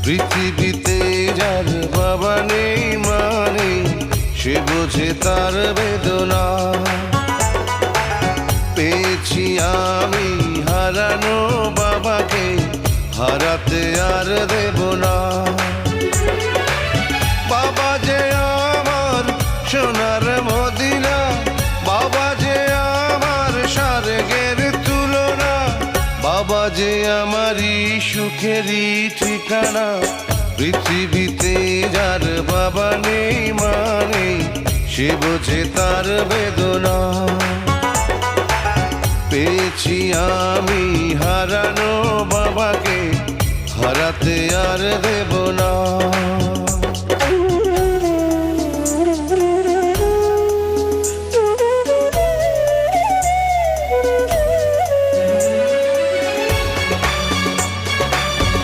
পৃথিবীতে যার বাবা নেই মা নেই, সে বোঝে তার বেদনা। পেয়েছি আমি হারানো বাবাকে, হারাতে আর দেব না। বাবা যে আমার সোনার মদিনা, বাবা যে আমার স্বর্গের তুলনা, বাবা যে আমারই সুখেরই ঠিকানা। পৃথিবীতে যার বাবা নেই মা নেই, সে বোঝে তার বেদনা। পেয়েছি আমি হারানো বাবাকে, হারাতে আর দেব